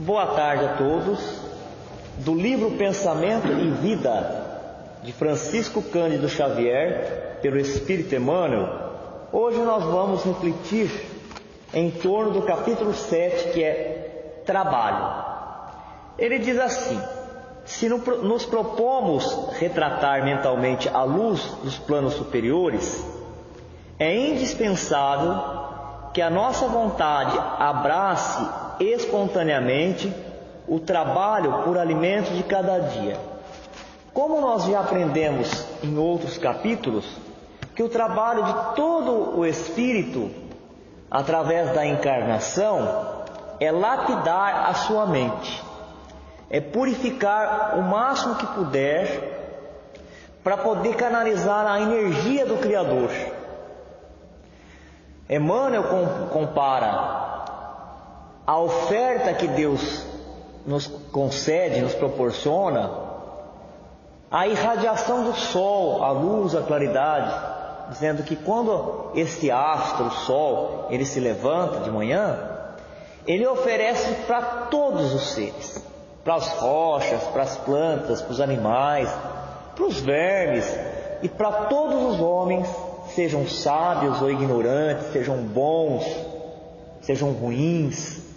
Boa tarde a todos. Do livro Pensamento e Vida, de Francisco Cândido Xavier, pelo Espírito Emmanuel, hoje nós vamos refletir em torno do capítulo 7, que é Trabalho. Ele diz assim: se nos propomos retratar mentalmente a luz dos planos superiores, é indispensável que a nossa vontade abrace espontaneamente o trabalho por alimento de cada dia. Como nós já aprendemos em outros capítulos, que o trabalho de todo o espírito, através da encarnação, é lapidar a sua mente, é purificar o máximo que puder para poder canalizar a energia do Criador. Emmanuel compara a oferta que Deus nos concede, nos proporciona, a irradiação do sol, a luz, a claridade, dizendo que quando esse astro, o sol, ele se levanta de manhã, ele oferece para todos os seres, para as rochas, para as plantas, para os animais, para os vermes e para todos os homens, sejam sábios ou ignorantes, sejam bons, sejam ruins.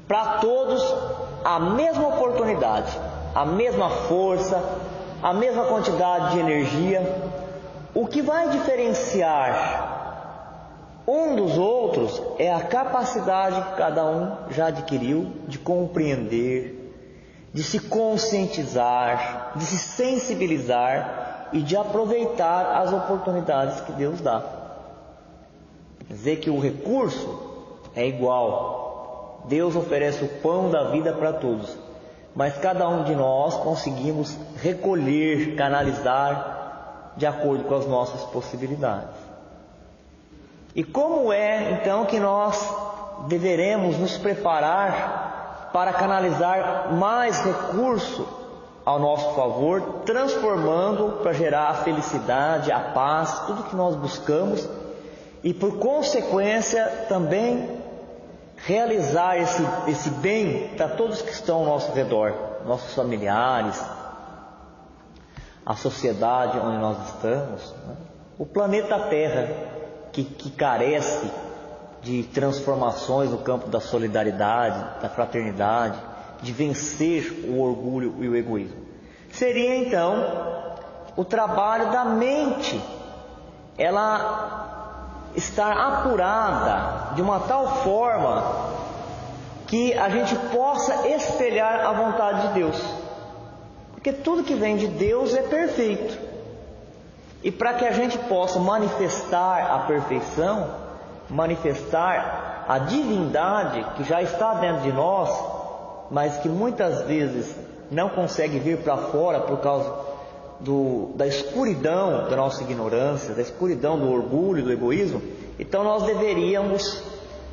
Para todos a mesma oportunidade, a mesma força, a mesma quantidade de energia. O que vai diferenciar um dos outros é a capacidade que cada um já adquiriu de compreender, de se conscientizar, de se sensibilizar e de aproveitar as oportunidades que Deus dá. Quer dizer que o recurso é igual. Deus oferece o pão da vida para todos, mas cada um de nós conseguimos recolher, canalizar de acordo com as nossas possibilidades. E como é então que nós deveremos nos preparar para canalizar mais recurso ao nosso favor, transformando para gerar a felicidade, a paz, tudo que nós buscamos, e por consequência também realizar esse bem para todos que estão ao nosso redor, nossos familiares, a sociedade onde nós estamos, né? O planeta Terra, que carece de transformações no campo da solidariedade, da fraternidade, de vencer o orgulho e o egoísmo. Seria então o trabalho da mente, ela estar apurada de uma tal forma que a gente possa espelhar a vontade de Deus, porque tudo que vem de Deus é perfeito, e para que a gente possa manifestar a perfeição, manifestar a divindade que já está dentro de nós, mas que muitas vezes não consegue vir para fora por causa da escuridão da nossa ignorância, da escuridão do orgulho, do egoísmo. Então nós deveríamos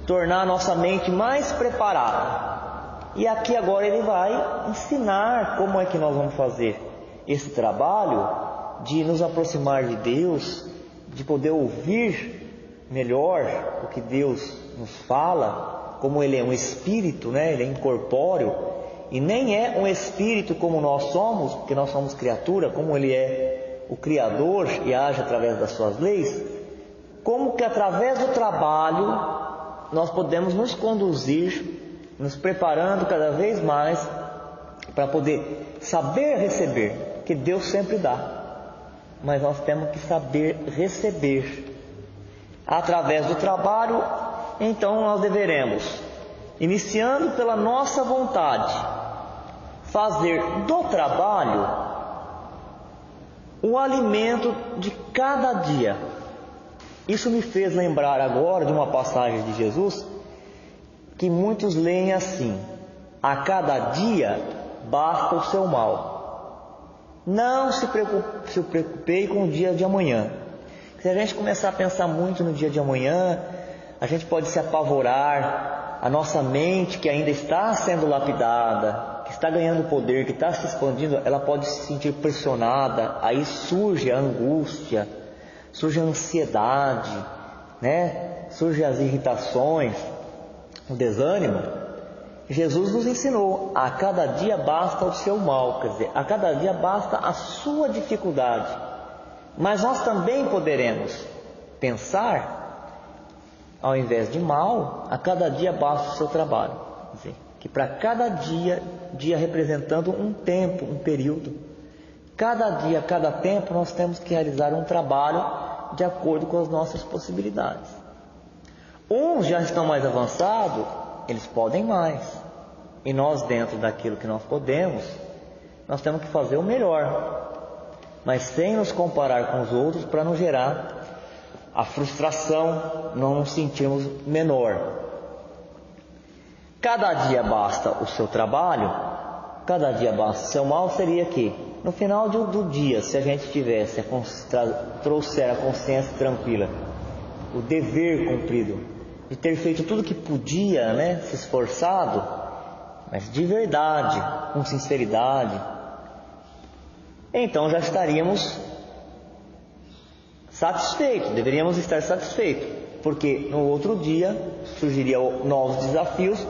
tornar a nossa mente mais preparada. E aqui agora ele vai ensinar como é que nós vamos fazer esse trabalho de nos aproximar de Deus, de poder ouvir melhor o que Deus nos fala, como Ele é um espírito, né? Ele é incorpóreo. E nem é um espírito como nós somos, porque nós somos criatura, como Ele é o Criador e age através das suas leis. Como que através do trabalho nós podemos nos conduzir, nos preparando cada vez mais para poder saber receber, que Deus sempre dá, mas nós temos que saber receber. Através do trabalho, então nós deveremos, iniciando pela nossa vontade, fazer do trabalho o alimento de cada dia. Isso me fez lembrar agora de uma passagem de Jesus, que muitos leem assim: a cada dia basta o seu mal. Não se preocupe com o dia de amanhã. Se a gente começar a pensar muito no dia de amanhã, a gente pode se apavorar. A nossa mente, que ainda está sendo lapidada, que está ganhando poder, que está se expandindo, ela pode se sentir pressionada. Aí surge a angústia, surge a ansiedade, né? Surgem as irritações, o desânimo. Jesus nos ensinou: a cada dia basta o seu mal, quer dizer, a cada dia basta a sua dificuldade. Mas nós também poderemos pensar, ao invés de mal, a cada dia basta o seu trabalho. Quer dizer, que para cada dia, dia representando um tempo, um período, cada dia, cada tempo, nós temos que realizar um trabalho de acordo com as nossas possibilidades. Uns já estão mais avançados, eles podem mais. E nós, dentro daquilo que nós podemos, nós temos que fazer o melhor, mas sem nos comparar com os outros, para não gerar a frustração, não nos sentirmos menor. Cada dia basta o seu trabalho, cada dia basta o seu mal, seria que no final do dia, se a gente tivesse trouxer a consciência tranquila, o dever cumprido, de ter feito tudo que podia, se esforçado, mas de verdade, com sinceridade, então já estaríamos satisfeitos, deveríamos estar satisfeitos, porque no outro dia surgiriam novos desafios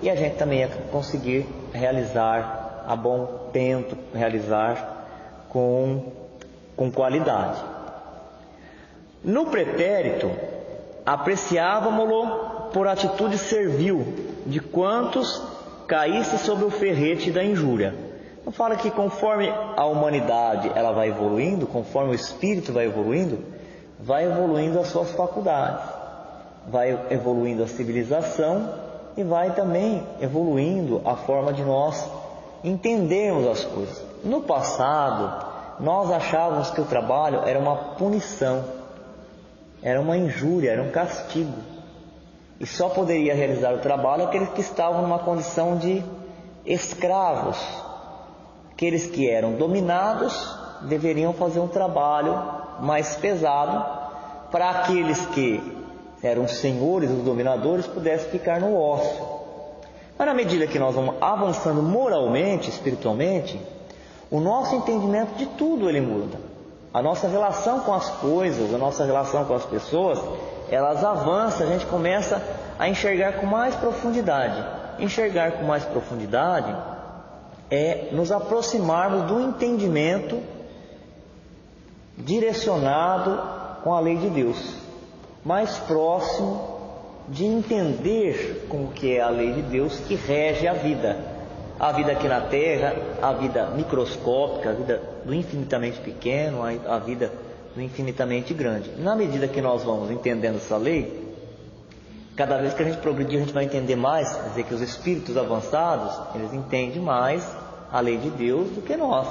e a gente também ia conseguir realizar a bom tempo, realizar com qualidade. No pretérito, apreciávamo-lo por atitude servil de quantos caísse sob o ferrete da injúria. Não fala que conforme a humanidade ela vai evoluindo, conforme o espírito vai evoluindo as suas faculdades, vai evoluindo a civilização e vai também evoluindo a forma de nós entendermos as coisas. No passado, nós achávamos que o trabalho era uma punição, era uma injúria, era um castigo. E só poderia realizar o trabalho aqueles que estavam numa condição de escravos. Aqueles que eram dominados deveriam fazer um trabalho mais pesado, para aqueles que eram os senhores, os dominadores, pudessem ficar no ócio. Mas na medida que nós vamos avançando moralmente, espiritualmente, o nosso entendimento de tudo ele muda. A nossa relação com as coisas, a nossa relação com as pessoas, elas avançam, a gente começa a enxergar com mais profundidade. Enxergar com mais profundidade é nos aproximarmos do entendimento direcionado com a lei de Deus, mais próximo de entender com o que é a lei de Deus que rege a vida aqui na Terra, a vida microscópica, a vida do infinitamente pequeno, a vida do infinitamente grande. Na medida que nós vamos entendendo essa lei, cada vez que a gente progredir, a gente vai entender mais, quer dizer que os espíritos avançados, eles entendem mais a lei de Deus do que nós,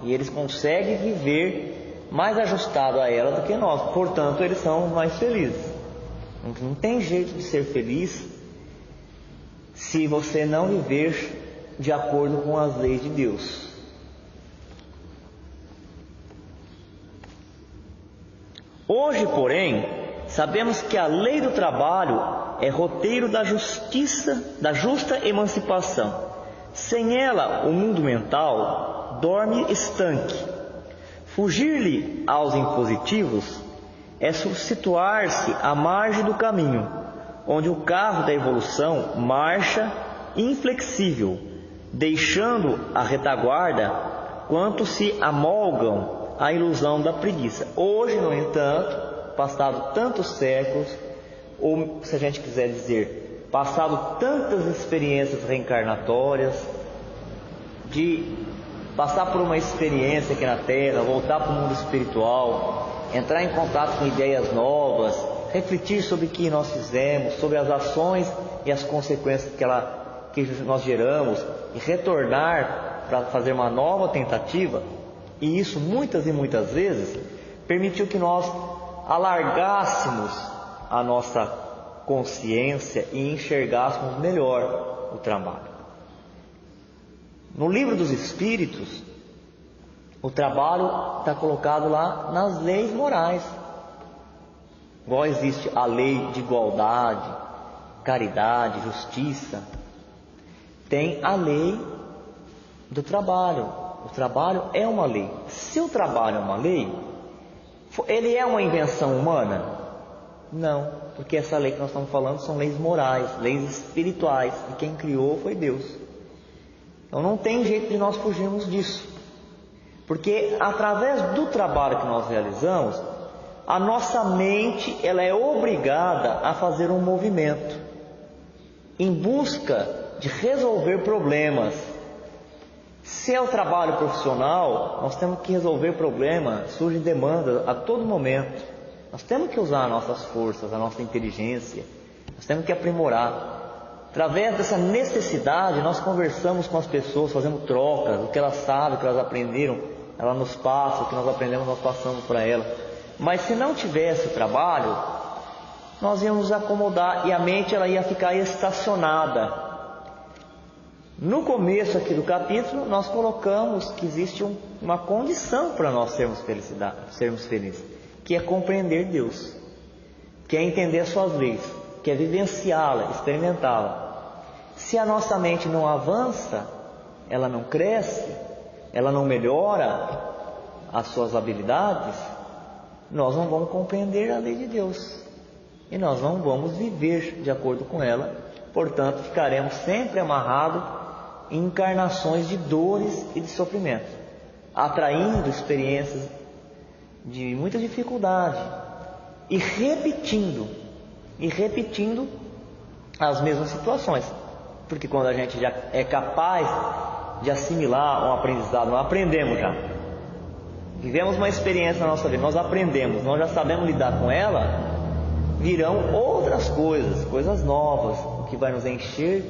e eles conseguem viver mais ajustado a ela do que nós, portanto eles são mais felizes. Não tem jeito de ser feliz se você não viver de acordo com as leis de Deus. Hoje, porém, sabemos que a lei do trabalho é roteiro da justiça, da justa emancipação. Sem ela, o mundo mental dorme estanque. Fugir-lhe aos impositivos é situar-se à margem do caminho, onde o carro da evolução marcha inflexível, deixando a retaguarda quanto se amolgam à ilusão da preguiça. Hoje, no entanto, passado tantos séculos, ou se a gente quiser dizer, passado tantas experiências reencarnatórias, de passar por uma experiência aqui na Terra, voltar para o mundo espiritual, entrar em contato com ideias novas, refletir sobre o que nós fizemos, sobre as ações e as consequências que nós geramos, e retornar para fazer uma nova tentativa, e isso muitas e muitas vezes permitiu que nós alargássemos a nossa consciência e enxergássemos melhor o trabalho. No Livro dos Espíritos, o trabalho está colocado lá nas leis morais. Igual existe a lei de igualdade, caridade, justiça, tem a lei do trabalho. O trabalho é uma lei. Se o trabalho é uma lei, ele é uma invenção humana? Não, porque essa lei que nós estamos falando são leis morais, leis espirituais, e quem criou foi Deus. Então não tem jeito de nós fugirmos disso, porque através do trabalho que nós realizamos, a nossa mente ela é obrigada a fazer um movimento em busca de resolver problemas. Se é o trabalho profissional, nós temos que resolver problemas, surgem demandas a todo momento. Nós temos que usar nossas forças, a nossa inteligência, nós temos que aprimorar. Através dessa necessidade, nós conversamos com as pessoas, fazemos trocas, o que elas sabem, o que elas aprenderam, ela nos passa, o que nós aprendemos, nós passamos para ela. Mas se não tivesse o trabalho, nós íamos nos acomodar e a mente ela ia ficar estacionada. No começo aqui do capítulo, nós colocamos que existe uma condição para nós sermos felizes, que é compreender Deus, que é entender as suas leis, que é vivenciá-la, experimentá-la. Se a nossa mente não avança, ela não cresce, ela não melhora as suas habilidades, nós não vamos compreender a lei de Deus e nós não vamos viver de acordo com ela. Portanto, ficaremos sempre amarrados em encarnações de dores e de sofrimento, atraindo experiências de muita dificuldade e repetindo as mesmas situações, porque quando a gente já é capaz de assimilar um aprendizado, nós aprendemos já, vivemos uma experiência na nossa vida, nós aprendemos, nós já sabemos lidar com ela, virão outras coisas novas, o que vai nos encher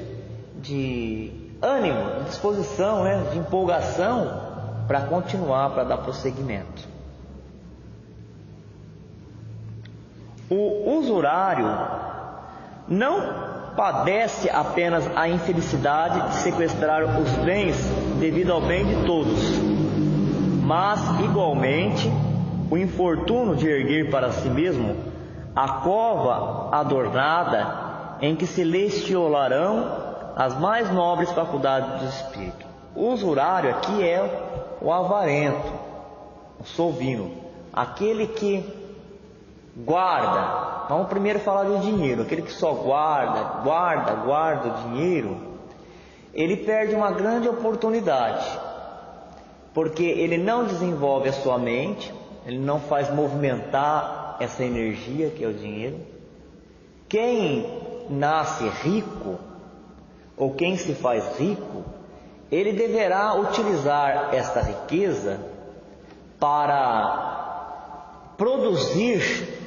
de ânimo, de disposição, de empolgação para continuar, para dar prosseguimento. O usurário não padece apenas a infelicidade de sequestrar os bens devido ao bem de todos, mas igualmente o infortúnio de erguer para si mesmo a cova adornada em que se lhe estiolarão as mais nobres faculdades do espírito. O usurário aqui é o avarento, o solvino, aquele que guarda. Vamos primeiro falar do dinheiro. Aquele que só guarda o dinheiro, ele perde uma grande oportunidade, porque ele não desenvolve a sua mente, ele não faz movimentar essa energia que é o dinheiro. Quem nasce rico, ou quem se faz rico, ele deverá utilizar esta riqueza para produzir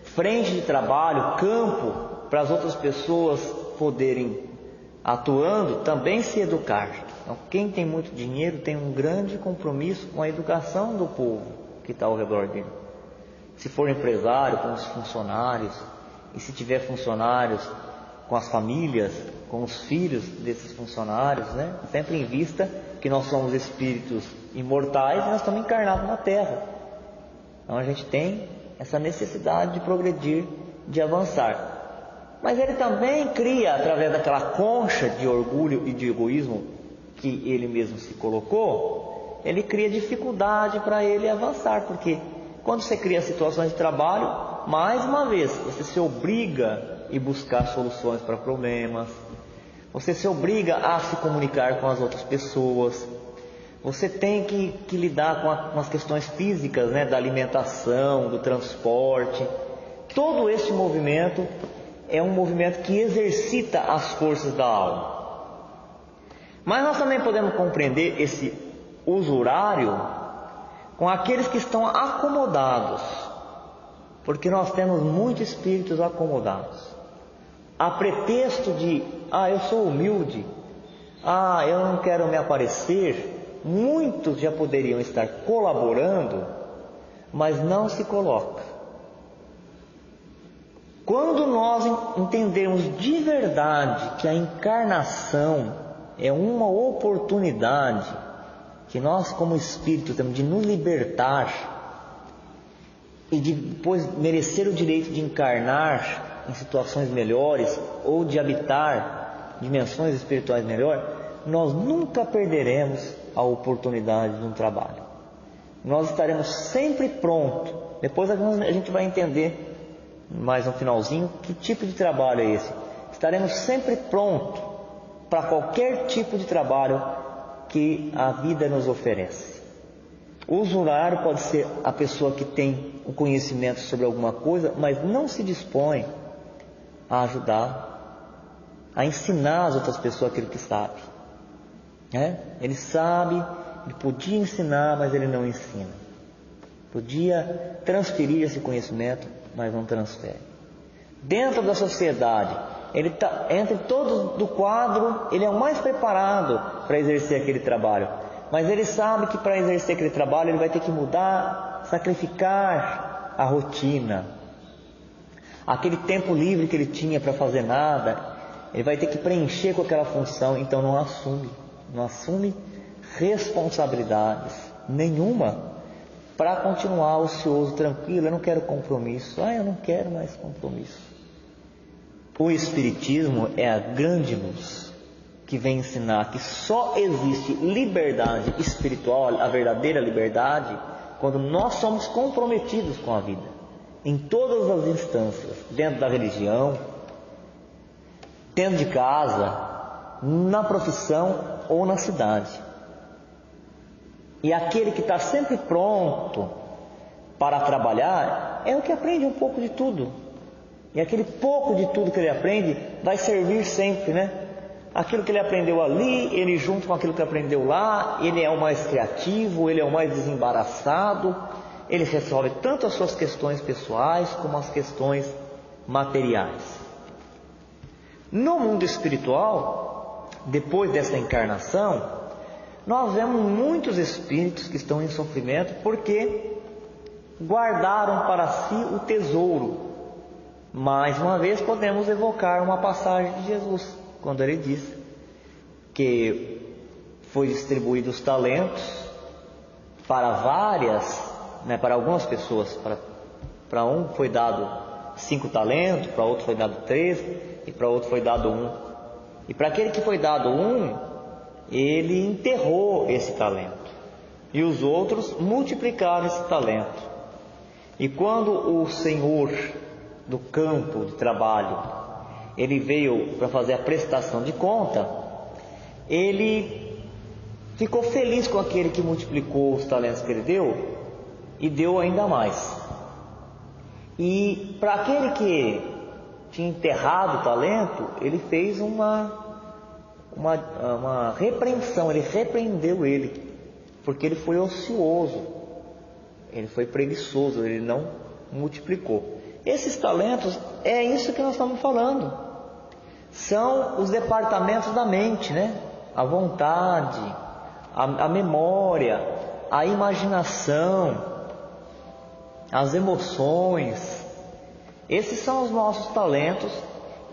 frente de trabalho, campo, para as outras pessoas poderem, atuando, também se educar. Então, quem tem muito dinheiro tem um grande compromisso com a educação do povo que está ao redor dele. Se for empresário, com os funcionários, e se tiver funcionários, com as famílias, com os filhos desses funcionários, sempre em vista que nós somos espíritos imortais e nós estamos encarnados na Terra. Então a gente tem essa necessidade de progredir, de avançar. Mas ele também cria, através daquela concha de orgulho e de egoísmo que ele mesmo se colocou, ele cria dificuldade para ele avançar, porque quando você cria situações de trabalho, mais uma vez, você se obriga a buscar soluções para problemas, você se obriga a se comunicar com as outras pessoas, você tem que lidar com as questões físicas, da alimentação, do transporte. Todo esse movimento é um movimento que exercita as forças da alma. Mas nós também podemos compreender esse usurário com aqueles que estão acomodados, porque nós temos muitos espíritos acomodados, a pretexto de, eu sou humilde, eu não quero me aparecer. Muitos já poderiam estar colaborando, mas não se coloca. Quando nós entendemos de verdade que a encarnação é uma oportunidade que nós como espírito temos de nos libertar e de depois merecer o direito de encarnar em situações melhores ou de habitar dimensões espirituais melhores, nós nunca perderemos a oportunidade de um trabalho. Nós estaremos sempre prontos. Depois a gente vai entender mais no finalzinho, que tipo de trabalho é esse? Estaremos sempre prontos para qualquer tipo de trabalho que a vida nos oferece. O usurário pode ser a pessoa que tem o conhecimento sobre alguma coisa, mas não se dispõe a ajudar, a ensinar as outras pessoas aquilo que sabe. Ele sabe, ele podia ensinar, mas ele não ensina. Podia transferir esse conhecimento, mas não transfere. Dentro da sociedade, ele está entre todos do quadro, ele é o mais preparado para exercer aquele trabalho. Mas ele sabe que para exercer aquele trabalho ele vai ter que mudar, sacrificar a rotina. Aquele tempo livre que ele tinha para fazer nada, ele vai ter que preencher com aquela função, então não assume responsabilidades nenhuma para continuar ocioso, tranquilo. Eu não quero compromisso, eu não quero mais compromisso. O Espiritismo é a grande luz que vem ensinar que só existe liberdade espiritual, a verdadeira liberdade, quando nós somos comprometidos com a vida, em todas as instâncias, dentro da religião, dentro de casa, na profissão ou na cidade. E aquele que está sempre pronto para trabalhar é o que aprende um pouco de tudo. E aquele pouco de tudo que ele aprende vai servir sempre, Aquilo que ele aprendeu ali, ele junto com aquilo que aprendeu lá, ele é o mais criativo, ele é o mais desembaraçado, ele resolve tanto as suas questões pessoais como as questões materiais. No mundo espiritual, depois dessa encarnação, nós vemos muitos espíritos que estão em sofrimento porque guardaram para si o tesouro. Mais uma vez podemos evocar uma passagem de Jesus, quando ele diz que foi distribuído os talentos para para algumas pessoas. Para um foi dado 5 talentos, para outro foi dado 3 e para outro foi dado 1. E para aquele que foi dado 1, ele enterrou esse talento. E os outros multiplicaram esse talento. E quando o Senhor do campo de trabalho ele veio para fazer a prestação de conta, ele ficou feliz com aquele que multiplicou os talentos que ele deu e deu ainda mais. E para aquele que tinha enterrado o talento, ele fez uma repreensão, ele repreendeu ele, porque ele foi ocioso, ele foi preguiçoso, ele não multiplicou. Esses talentos é isso que nós estamos falando. São os departamentos da mente, A vontade, a memória, a imaginação, as emoções. Esses são os nossos talentos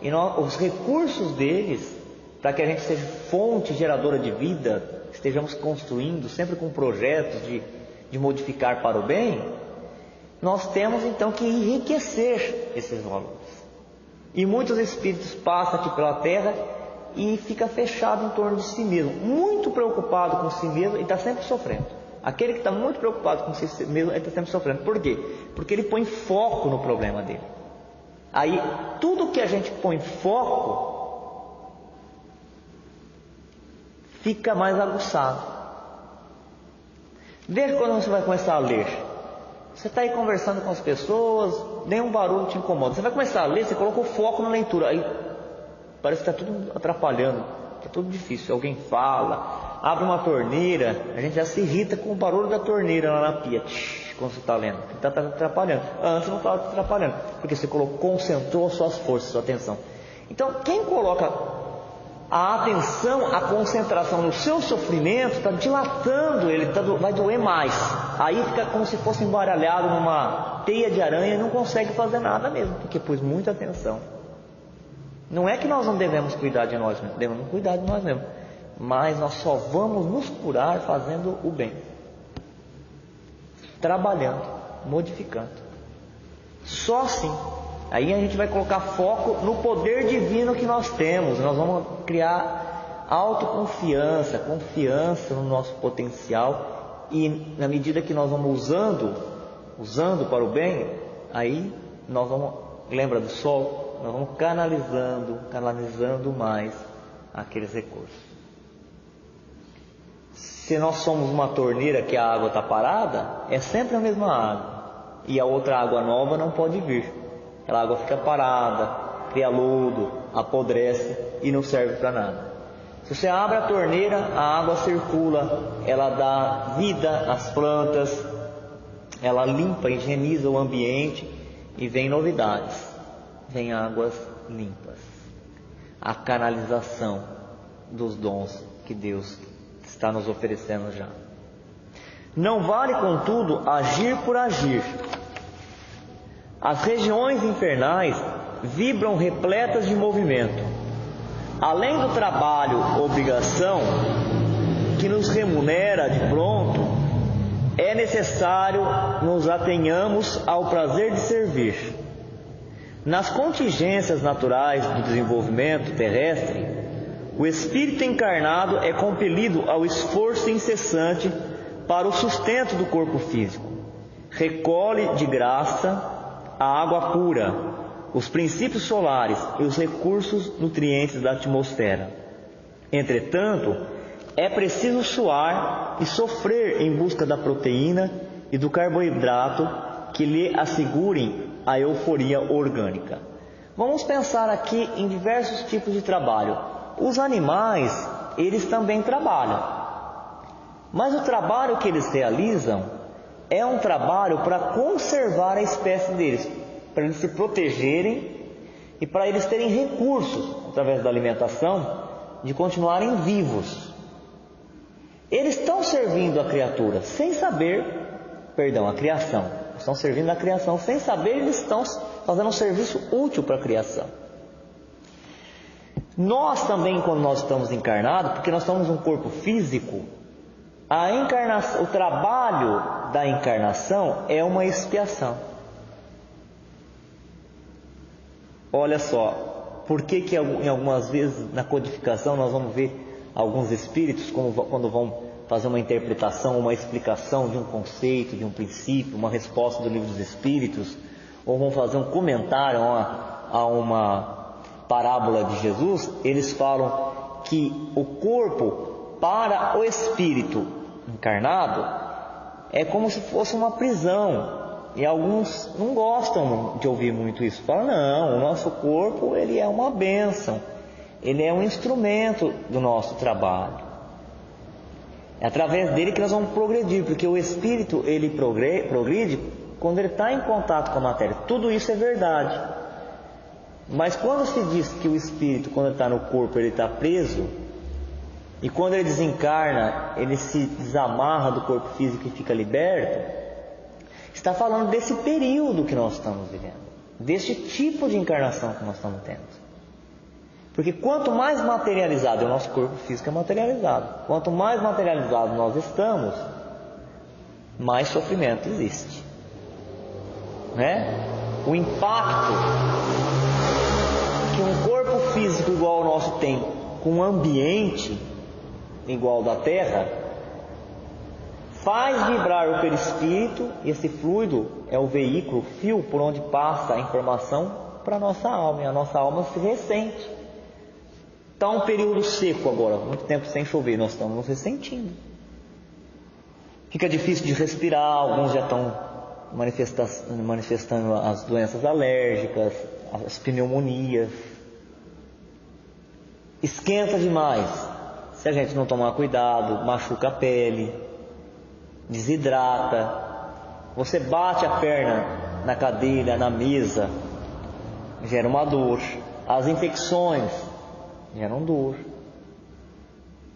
e os recursos deles, para que a gente seja fonte geradora de vida, estejamos construindo sempre com projetos de modificar para o bem. Nós temos então que enriquecer esses valores. E muitos espíritos passam aqui pela Terra e fica fechado em torno de si mesmo, muito preocupado com si mesmo e está sempre sofrendo. Aquele que está muito preocupado com si mesmo, ele está sempre sofrendo. Por quê? Porque ele põe foco no problema dele. Aí, tudo que a gente põe foco fica mais aguçado. Veja quando você vai começar a ler. Você está aí conversando com as pessoas, nenhum barulho te incomoda. Você vai começar a ler, você colocou foco na leitura, aí parece que está tudo atrapalhando, está tudo difícil. Alguém fala, abre uma torneira, a gente já se irrita com o barulho da torneira lá na pia, quando você está lendo, está atrapalhando. Antes não estava atrapalhando, porque você concentrou suas forças, sua atenção. Então, quem coloca a atenção, a concentração no seu sofrimento, está dilatando ele, vai doer mais. Aí fica como se fosse embaralhado numa teia de aranha e não consegue fazer nada mesmo, porque pôs muita atenção. Não é que nós não devemos cuidar de nós mesmos, devemos cuidar de nós mesmos, mas nós só vamos nos curar fazendo o bem, trabalhando, modificando. Só assim. Aí a gente vai colocar foco no poder divino que nós temos. Nós vamos criar autoconfiança, confiança no nosso potencial. E na medida que nós vamos usando para o bem, aí nós vamos lembra do sol? Nós vamos canalizando mais aqueles recursos. Se nós somos uma torneira que a água está parada, é sempre a mesma água. E a outra água nova não pode vir. Aquela água fica parada, cria lodo, apodrece e não serve para nada. Se você abre a torneira, a água circula, ela dá vida às plantas, ela limpa, higieniza o ambiente e vem novidades, vem águas limpas. A canalização dos dons que Deus está nos oferecendo já. Não vale, contudo, agir por agir. As regiões infernais vibram repletas de movimento. Além do trabalho, obrigação, que nos remunera de pronto, é necessário nos atenhamos ao prazer de servir. Nas contingências naturais do desenvolvimento terrestre, o espírito encarnado é compelido ao esforço incessante para o sustento do corpo físico. Recolhe de graça a água pura, os princípios solares e os recursos nutrientes da atmosfera. Entretanto, é preciso suar e sofrer em busca da proteína e do carboidrato que lhe assegurem a euforia orgânica. Vamos pensar aqui em diversos tipos de trabalho. Os animais, eles também trabalham, mas o trabalho que eles realizam é um trabalho para conservar a espécie deles, para eles se protegerem e para eles terem recursos, através da alimentação, de continuarem vivos. Eles estão servindo a criatura sem saber, a criação. Estão servindo a criação sem saber, eles estão fazendo um serviço útil para a criação. Nós também, quando nós estamos encarnados, porque nós estamos num corpo físico, o trabalho da encarnação é uma expiação. Olha só, por que em algumas vezes na codificação nós vamos ver alguns espíritos quando vão fazer uma interpretação, uma explicação de um conceito, de um princípio, uma resposta do livro dos Espíritos, ou vão fazer um comentário a uma parábola de Jesus, eles falam que o corpo para o espírito encarnado é como se fosse uma prisão. E alguns não gostam de ouvir muito isso. Falam, não, o nosso corpo ele é uma bênção, ele é um instrumento do nosso trabalho. É através dele que nós vamos progredir, porque o espírito ele progride quando ele está em contato com a matéria. Tudo isso é verdade. Mas quando se diz que o espírito, quando ele está no corpo, ele está preso, e quando ele desencarna, ele se desamarra do corpo físico e fica liberto, está falando desse período que nós estamos vivendo, deste tipo de encarnação que nós estamos tendo. Porque quanto mais materializado, o nosso corpo físico é materializado, quanto mais materializado nós estamos, mais sofrimento existe, né? O impacto que um corpo físico igual ao nosso tem com um ambiente igual ao da Terra faz vibrar o perispírito, e esse fluido é o veículo, o fio por onde passa a informação para a nossa alma, e a nossa alma se ressente. Está um período seco agora, muito tempo sem chover, nós estamos nos ressentindo. Fica difícil de respirar, alguns já estão manifestando as doenças alérgicas, as pneumonias. Esquenta demais, se a gente não tomar cuidado, machuca a pele, desidrata. Você bate a perna na cadeira, na mesa, gera uma dor. As infecções geram dor.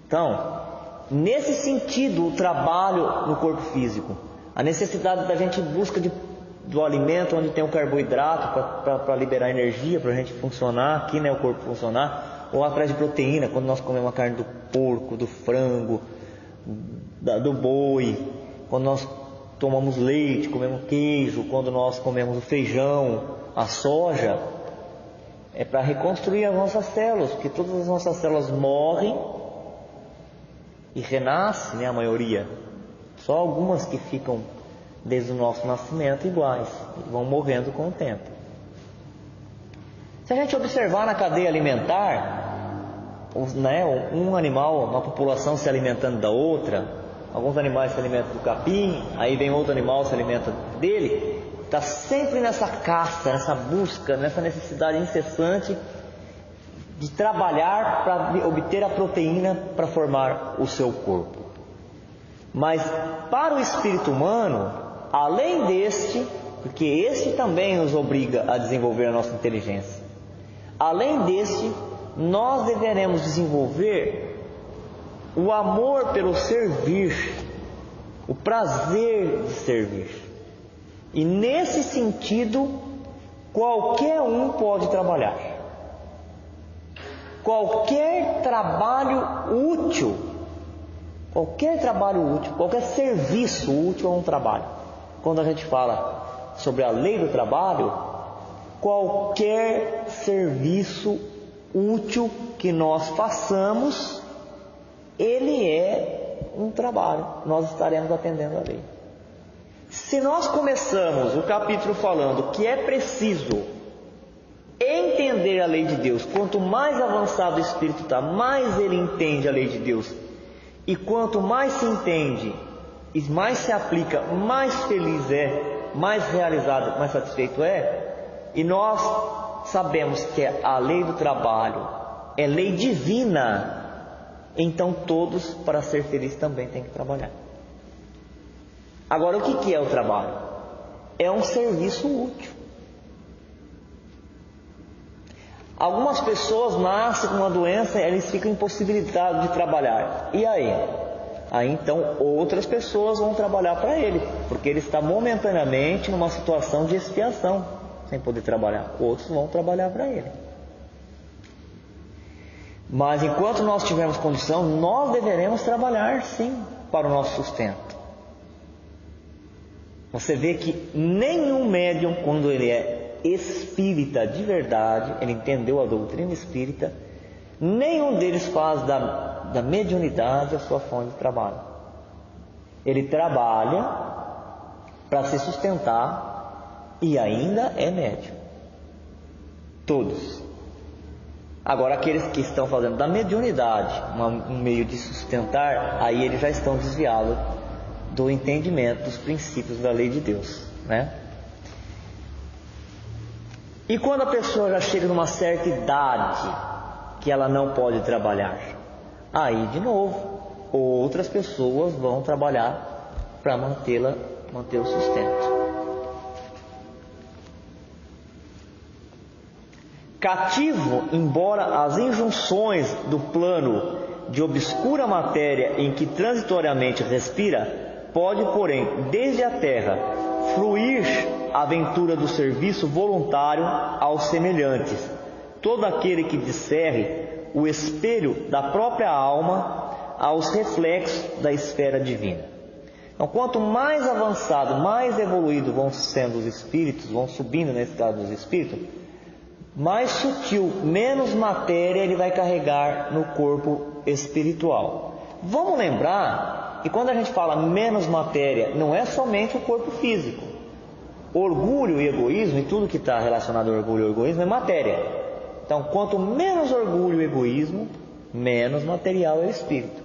Então, nesse sentido, o trabalho no corpo físico, a necessidade da gente busca do alimento onde tem o carboidrato para liberar energia, para a gente funcionar aqui, né, o corpo funcionar, ou atrás de proteína, quando nós comemos a carne do porco, do frango, do boi, quando nós tomamos leite, comemos queijo, quando nós comemos o feijão, a soja, é para reconstruir as nossas células, porque todas as nossas células morrem e renascem, né, a maioria. Só algumas que ficam desde o nosso nascimento iguais, e vão morrendo com o tempo. Se a gente observar na cadeia alimentar, um animal, uma população se alimentando da outra, alguns animais se alimentam do capim, aí vem outro animal se alimenta dele, está sempre nessa caça, nessa busca, nessa necessidade incessante de trabalhar para obter a proteína para formar o seu corpo. Mas para o espírito humano, além deste, porque este também nos obriga a desenvolver a nossa inteligência, além deste, nós deveremos desenvolver o amor pelo servir, o prazer de servir. E nesse sentido, qualquer um pode trabalhar. Qualquer trabalho útil, qualquer serviço útil é um trabalho. Quando a gente fala sobre a lei do trabalho, qualquer serviço útil que nós façamos, ele é um trabalho, nós estaremos atendendo a lei. Se nós começamos o capítulo falando que é preciso entender a lei de Deus, quanto mais avançado o espírito está, mais ele entende a lei de Deus, e quanto mais se entende e mais se aplica, mais feliz é, mais realizado, mais satisfeito é. E nós sabemos que a lei do trabalho é lei divina, então todos, para ser felizes, também têm que trabalhar. Agora, o que é o trabalho? É um serviço útil. Algumas pessoas nascem com uma doença e eles ficam impossibilitados de trabalhar. E aí? Aí então outras pessoas vão trabalhar para ele, porque ele está momentaneamente numa situação de expiação, sem poder trabalhar. Outros vão trabalhar para ele. Mas enquanto nós tivermos condição, nós deveremos trabalhar sim para o nosso sustento. Você vê que nenhum médium, quando ele é espírita de verdade, ele entendeu a doutrina espírita, nenhum deles faz da mediunidade a sua fonte de trabalho. Ele trabalha para se sustentar e ainda é médium. Todos. Agora, aqueles que estão fazendo da mediunidade um meio de sustentar, aí eles já estão desviados do entendimento dos princípios da lei de Deus, né? E quando a pessoa já chega numa certa idade que ela não pode trabalhar, aí de novo outras pessoas vão trabalhar para manter o sustento. Cativo, embora as injunções do plano de obscura matéria em que transitoriamente respira, pode, porém, desde a terra, fluir a aventura do serviço voluntário aos semelhantes. Todo aquele que discerne o espelho da própria alma aos reflexos da esfera divina. Então, quanto mais avançado, mais evoluído vão sendo os espíritos, vão subindo na escada dos espíritos, mais sutil, menos matéria ele vai carregar no corpo espiritual. Vamos lembrar que quando a gente fala menos matéria, não é somente o corpo físico. Orgulho e egoísmo, e tudo que está relacionado ao orgulho e egoísmo, é matéria. Então, quanto menos orgulho e egoísmo, menos material é o espírito.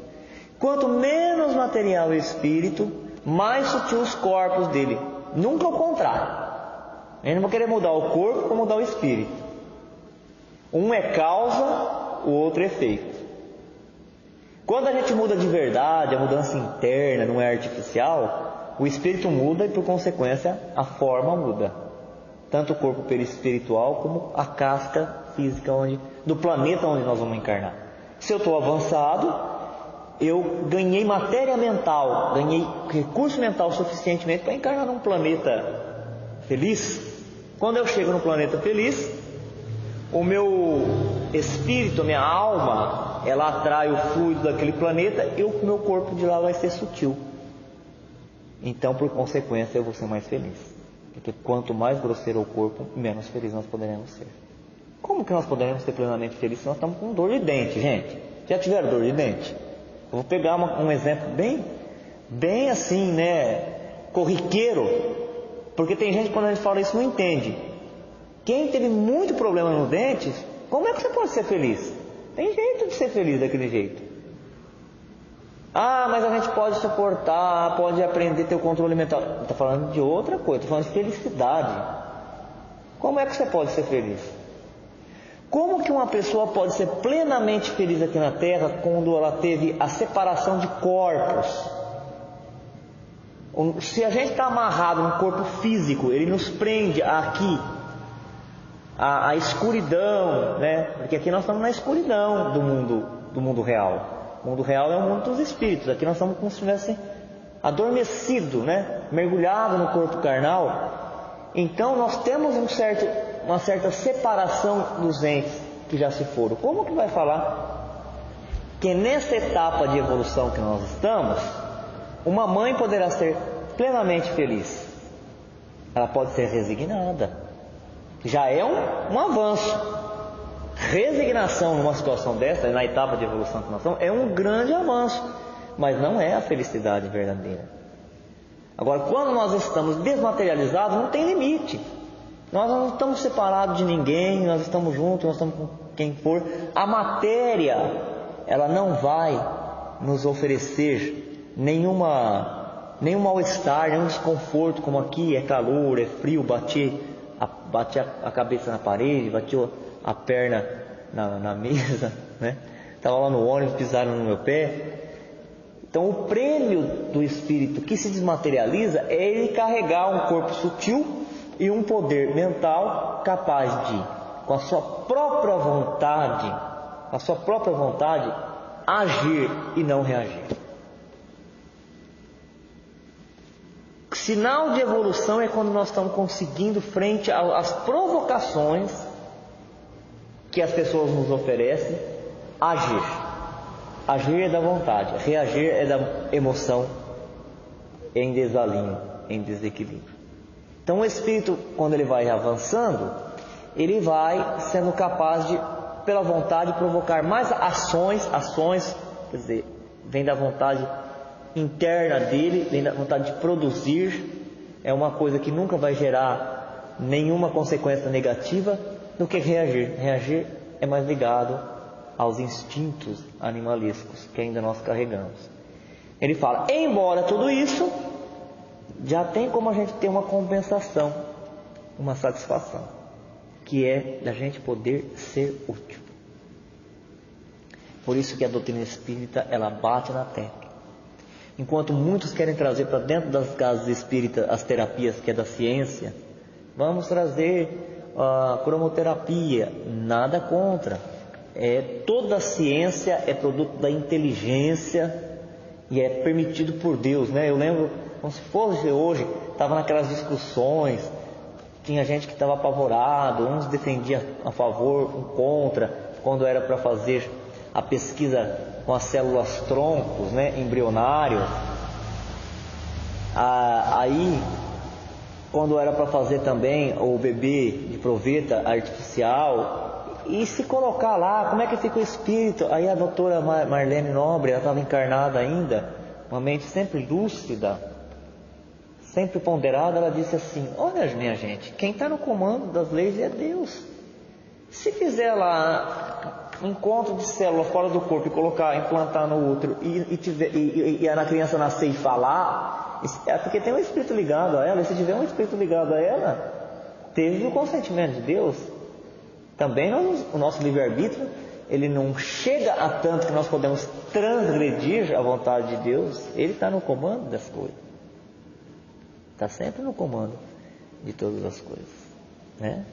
Quanto menos material é o espírito, mais sutil os corpos dele. Nunca o contrário. A gente não vai querer mudar o corpo para mudar o espírito. Um é causa, o outro é efeito. Quando a gente muda de verdade, a mudança interna não é artificial, o espírito muda e, por consequência, a forma muda. Tanto o corpo perispiritual como a casca física do planeta onde nós vamos encarnar. Se eu estou avançado, eu ganhei matéria mental, ganhei recurso mental suficientemente para encarnar num planeta feliz. Quando eu chego no planeta feliz, o meu espírito, a minha alma, ela atrai o fluido daquele planeta e o meu corpo de lá vai ser sutil. Então, por consequência, eu vou ser mais feliz. Porque quanto mais grosseiro o corpo, menos feliz nós poderemos ser. Como que nós poderemos ser plenamente felizes se nós estamos com dor de dente, gente? Já tiveram dor de dente? Eu vou pegar um exemplo bem assim, né, corriqueiro. Porque tem gente, quando a gente fala isso, não entende. Quem teve muito problema no dente, como é que você pode ser feliz? Tem jeito de ser feliz daquele jeito. Ah, mas a gente pode suportar, pode aprender a ter o controle mental. Está falando de outra coisa, está falando de felicidade. Como é que você pode ser feliz? Como que uma pessoa pode ser plenamente feliz aqui na Terra quando ela teve a separação de corpos? Se a gente está amarrado no corpo físico, ele nos prende aqui, a escuridão, né? Porque aqui nós estamos na escuridão do mundo real. O mundo real é o mundo dos espíritos. Aqui nós estamos como se estivesse adormecido, né? Mergulhado no corpo carnal. Então nós temos uma certa separação dos entes que já se foram. Como que vai falar que nessa etapa de evolução que nós estamos, uma mãe poderá ser plenamente feliz? Ela pode ser resignada. Já é um avanço. Resignação numa situação dessa, na etapa de evolução que nós estamos, é um grande avanço, mas não é a felicidade verdadeira. Agora, quando nós estamos desmaterializados, não tem limite. Nós não estamos separados de ninguém, nós estamos juntos, nós estamos com quem for. A matéria, ela não vai nos oferecer nenhum mal-estar, nenhum desconforto, como aqui é calor, é frio, bati a cabeça na parede, bati a perna na mesa, né? Estava lá no ônibus, pisaram no meu pé. Então o prêmio do espírito que se desmaterializa é ele carregar um corpo sutil e um poder mental capaz de, com a sua própria vontade, agir e não reagir. Sinal de evolução é quando nós estamos conseguindo, frente às provocações que as pessoas nos oferecem, agir. Agir é da vontade, reagir é da emoção em desalinho, em desequilíbrio. Então o espírito, quando ele vai avançando, ele vai sendo capaz de, pela vontade, provocar mais ações, quer dizer, vem da vontade interna dele, vem da vontade de produzir. É uma coisa que nunca vai gerar nenhuma consequência negativa do que reagir. Reagir é mais ligado aos instintos animalescos que ainda nós carregamos. Ele fala, embora tudo isso, já tem como a gente ter uma compensação, uma satisfação, que é da gente poder ser útil. Por isso que a doutrina espírita, ela bate na tecla. Enquanto muitos querem trazer para dentro das casas espíritas as terapias que é da ciência, vamos trazer a cromoterapia, nada contra. Toda a ciência é produto da inteligência e é permitido por Deus, né? Eu lembro, como se fosse hoje, estava naquelas discussões, tinha gente que estava apavorado, uns defendiam a favor, um contra, quando era para fazer a pesquisa com as células troncos, né, embrionários. Aí, quando era para fazer também o bebê de proveta artificial, e se colocar lá, como é que fica o espírito? Aí a doutora Marlene Nobre, ela estava encarnada ainda, uma mente sempre lúcida, sempre ponderada, ela disse assim, olha minha gente, quem está no comando das leis é Deus. Se fizer lá um encontro de célula fora do corpo e implantar no útero e a criança nascer e falar, é porque tem um espírito ligado a ela, e se tiver um espírito ligado a ela, teve o consentimento de Deus. Também o nosso livre-arbítrio, ele não chega a tanto que nós podemos transgredir a vontade de Deus. Ele está no comando das coisas, está sempre no comando de todas as coisas, né?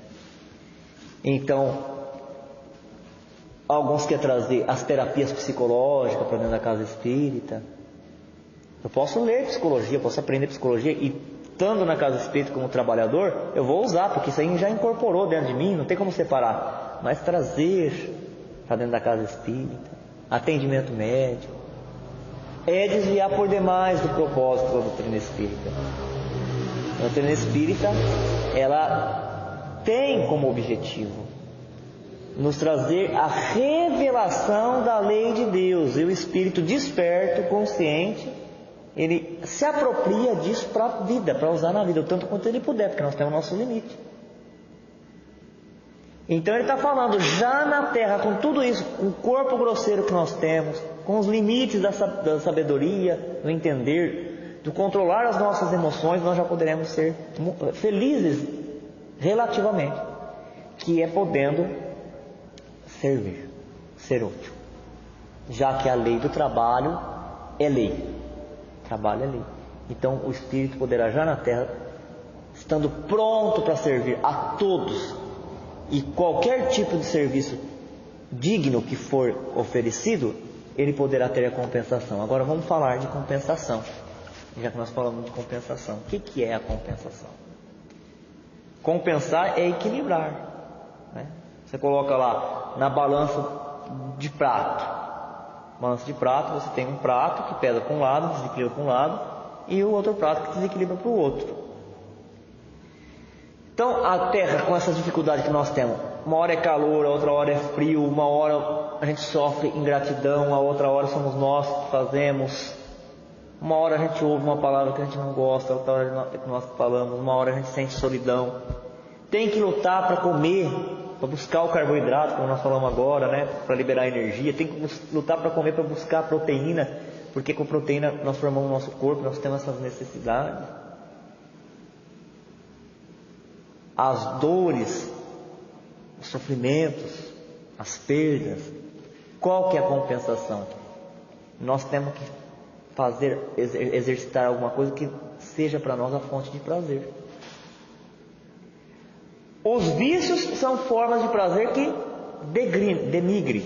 Então, alguns querem trazer as terapias psicológicas para dentro da casa espírita. Eu posso ler psicologia, eu posso aprender psicologia, e estando na casa espírita como trabalhador, eu vou usar, porque isso aí já incorporou dentro de mim, não tem como separar. Mas trazer para dentro da casa espírita, atendimento médico, é desviar por demais do propósito da doutrina espírita. A doutrina espírita, ela tem como objetivo nos trazer a revelação da lei de Deus, e o espírito desperto, consciente, ele se apropria disso para a vida, para usar na vida, o tanto quanto ele puder, porque nós temos o nosso limite. Então ele está falando, já na terra, com tudo isso, com o corpo grosseiro que nós temos, com os limites da sabedoria, do entender, do controlar as nossas emoções, nós já poderemos ser felizes relativamente, que é podendo servir, ser útil. Já que a lei do trabalho é lei. Trabalho é lei. Então o Espírito poderá já na terra, estando pronto para servir a todos, e qualquer tipo de serviço digno que for oferecido, ele poderá ter a compensação. Agora vamos falar de compensação, já que nós falamos de compensação. O que é a compensação? Compensar é equilibrar, né? Você coloca lá na balança de prato. Balança de prato, você tem um prato que pesa para um lado, desequilibra para um lado, e o outro prato que desequilibra para o outro. Então a terra, com essas dificuldades que nós temos, uma hora é calor, a outra hora é frio, uma hora a gente sofre ingratidão, a outra hora somos nós que fazemos, uma hora a gente ouve uma palavra que a gente não gosta, a outra hora que nós falamos, uma hora a gente sente solidão, tem que lutar para comer, para buscar o carboidrato, como nós falamos agora, né? Para liberar energia, tem que lutar para comer, para buscar proteína, porque com proteína nós formamos o nosso corpo, nós temos essas necessidades. As dores, os sofrimentos, as perdas, qual que é a compensação? Nós temos que exercitar alguma coisa que seja para nós a fonte de prazer. Os vícios são formas de prazer que denigre,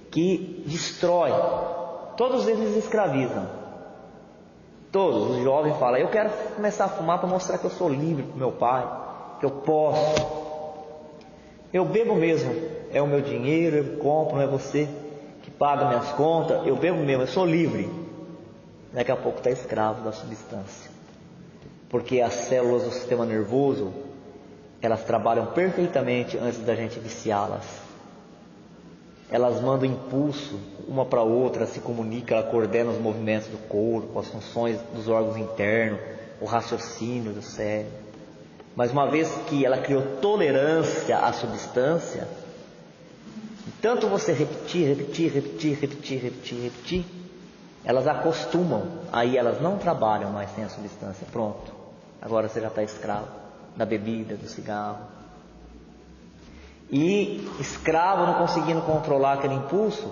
que destrói. Todos eles escravizam. Todos os jovens falam, eu quero começar a fumar para mostrar que eu sou livre para o meu pai, que eu posso. Eu bebo mesmo, é o meu dinheiro, eu compro, não é você que paga minhas contas, eu bebo mesmo, eu sou livre. Daqui a pouco está escravo da substância, porque as células do sistema nervoso, elas trabalham perfeitamente antes da gente viciá-las. Elas mandam impulso uma para a outra, se comunicam, ela coordena os movimentos do corpo, as funções dos órgãos internos, o raciocínio do cérebro. Mas uma vez que ela criou tolerância à substância, tanto você repetir, elas acostumam, aí elas não trabalham mais sem a substância, pronto. Agora você já está escravo da bebida, do cigarro. E escravo não conseguindo controlar aquele impulso,